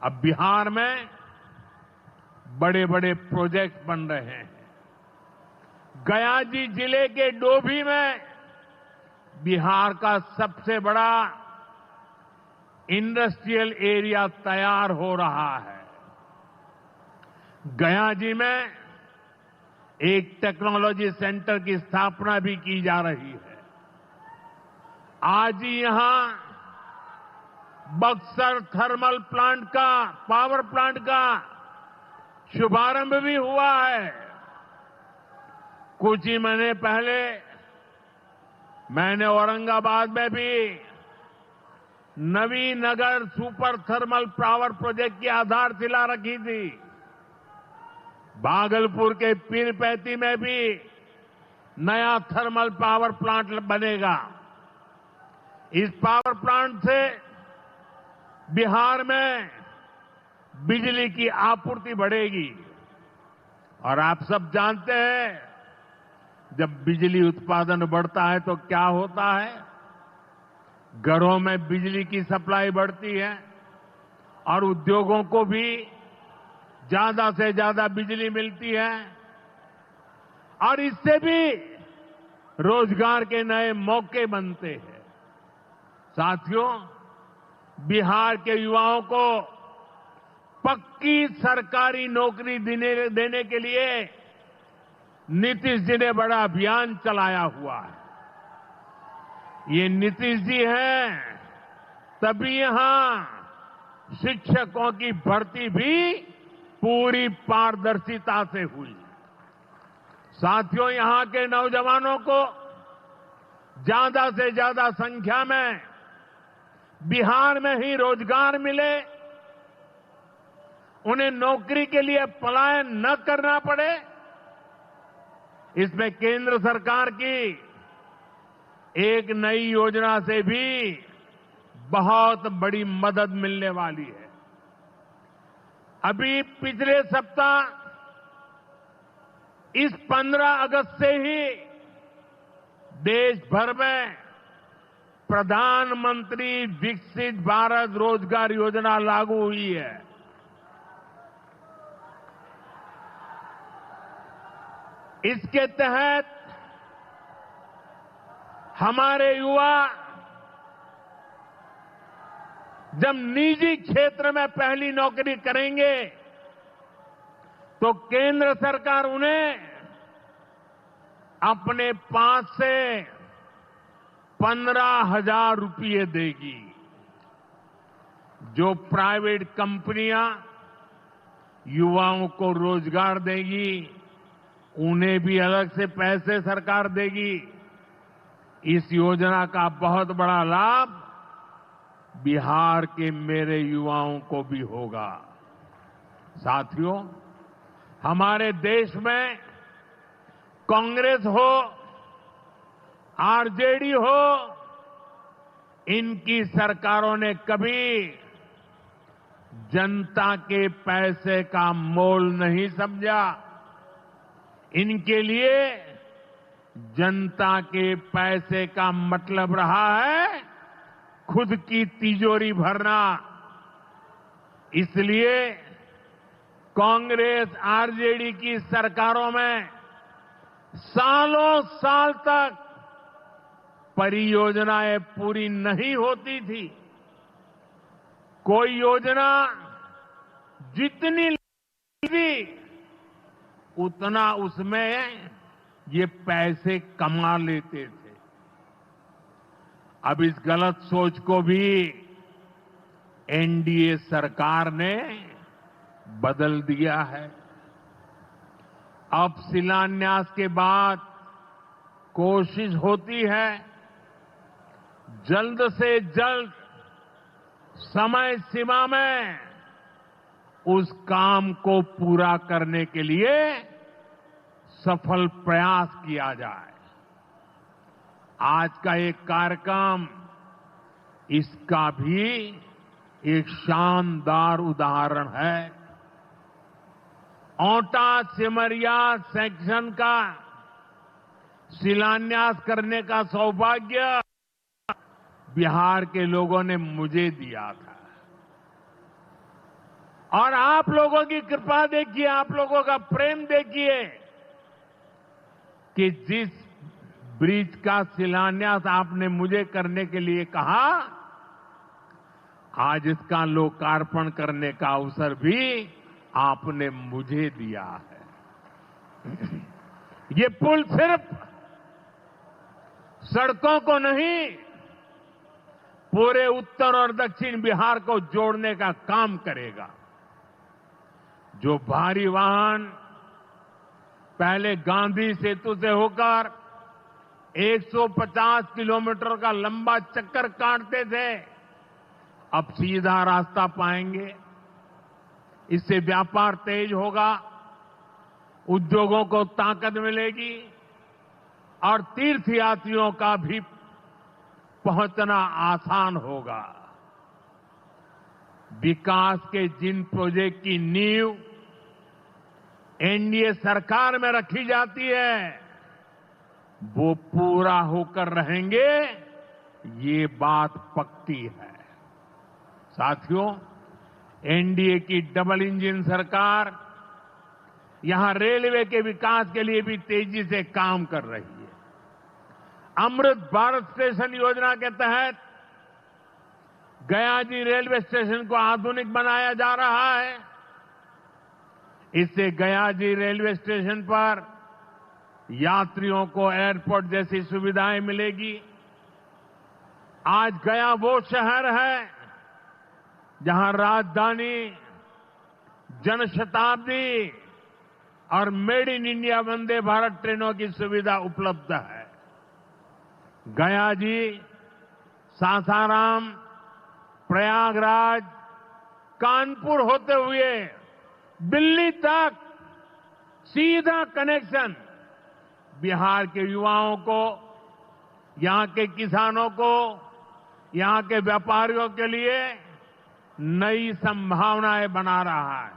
अब बिहार में बड़े बड़े प्रोजेक्ट बन रहे हैं। गया जी जिले के डोभी में बिहार का सबसे बड़ा इंडस्ट्रियल एरिया तैयार हो रहा है। गया जी में एक टेक्नोलॉजी सेंटर की स्थापना भी की जा रही है। आज ही यहां बक्सर थर्मल प्लांट का, पावर प्लांट का शुभारंभ भी हुआ है। कुछ ही महीने पहले मैंने औरंगाबाद में भी Navinagar super thermal power project की आधारशिला रखी थी। भागलपुर के पीरपैंती में भी नया थर्मल पावर प्लांट बनेगा। इस पावर प्लांट से बिहार में बिजली की आपूर्ति बढ़ेगी। और आप सब जानते हैं, जब बिजली उत्पादन बढ़ता है तो क्या होता है? घरों में बिजली की सप्लाई बढ़ती है और उद्योगों को भी ज्यादा से ज्यादा बिजली मिलती है और इससे भी रोजगार के नए मौके बनते हैं। साथियों, बिहार के युवाओं को पक्की सरकारी नौकरी देने के लिए नीतीश जी ने बड़ा अभियान चलाया हुआ है। ये नीतीश जी हैं, तभी यहां शिक्षकों की भर्ती भी पूरी पारदर्शिता से हुई। साथियों, यहां के नौजवानों को ज्यादा से ज्यादा संख्या में बिहार में ही रोजगार मिले, उन्हें नौकरी के लिए पलायन न करना पड़े, इसमें केंद्र सरकार की एक नई योजना से भी बहुत बड़ी मदद मिलने वाली है। अभी पिछले सप्ताह इस 15 अगस्त से ही देश भर में प्रधानमंत्री विकसित भारत रोजगार योजना लागू हुई है। इसके तहत हमारे युवा जब निजी क्षेत्र में पहली नौकरी करेंगे तो केंद्र सरकार उन्हें अपने पास से 15,000 रुपये देगी। जो प्राइवेट कंपनियां युवाओं को रोजगार देगी, उन्हें भी अलग से पैसे सरकार देगी। इस योजना का बहुत बड़ा लाभ बिहार के मेरे युवाओं को भी होगा। साथियों, हमारे देश में कांग्रेस हो, आरजेडी हो, इनकी सरकारों ने कभी जनता के पैसे का मोल नहीं समझा। इनके लिए जनता के पैसे का मतलब रहा है खुद की तिजोरी भरना। इसलिए कांग्रेस आरजेडी की सरकारों में सालों साल तक परियोजनाएं पूरी नहीं होती थी। कोई योजना जितनी थी उतना उसमें ये पैसे कमा लेते थे। अब इस गलत सोच को भी एनडीए सरकार ने बदल दिया है। अब शिलान्यास के बाद कोशिश होती है जल्द से जल्द समय सीमा में उस काम को पूरा करने के लिए सफल प्रयास किया जाए। आज का एक कार्यक्रम इसका भी एक शानदार उदाहरण है। ओंटा सिमरिया सेक्शन का शिलान्यास करने का सौभाग्य बिहार के लोगों ने मुझे दिया था। और आप लोगों की कृपा देखिए, आप लोगों का प्रेम देखिए कि जिस ब्रिज का शिलान्यास आपने मुझे करने के लिए कहा, आज इसका लोकार्पण करने का अवसर भी आपने मुझे दिया है। ये पुल सिर्फ सड़कों को नहीं, पूरे उत्तर और दक्षिण बिहार को जोड़ने का काम करेगा। जो भारी वाहन पहले गांधी सेतु से होकर 150 किलोमीटर का लंबा चक्कर काटते थे, अब सीधा रास्ता पाएंगे। इससे व्यापार तेज होगा, उद्योगों को ताकत मिलेगी और तीर्थयात्रियों का भी पहुंचना आसान होगा। विकास के जिन प्रोजेक्ट की नींव एनडीए सरकार में रखी जाती है, वो पूरा होकर रहेंगे, ये बात पक्की है। साथियों, एनडीए की डबल इंजन सरकार यहां रेलवे के विकास के लिए भी तेजी से काम कर रही है। अमृत भारत स्टेशन योजना के तहत गयाजी रेलवे स्टेशन को आधुनिक बनाया जा रहा है। इससे गयाजी रेलवे स्टेशन पर यात्रियों को एयरपोर्ट जैसी सुविधाएं मिलेगी। आज गया वो शहर है जहां राजधानी, जनशताब्दी और made in India Vande Bharat ट्रेनों की सुविधा उपलब्ध है। गया जी सासाराम, प्रयागराज, कानपुर होते हुए दिल्ली तक सीधा कनेक्शन बिहार के युवाओं को, यहां के किसानों को, यहां के व्यापारियों के लिए नई संभावनाएं बना रहा है।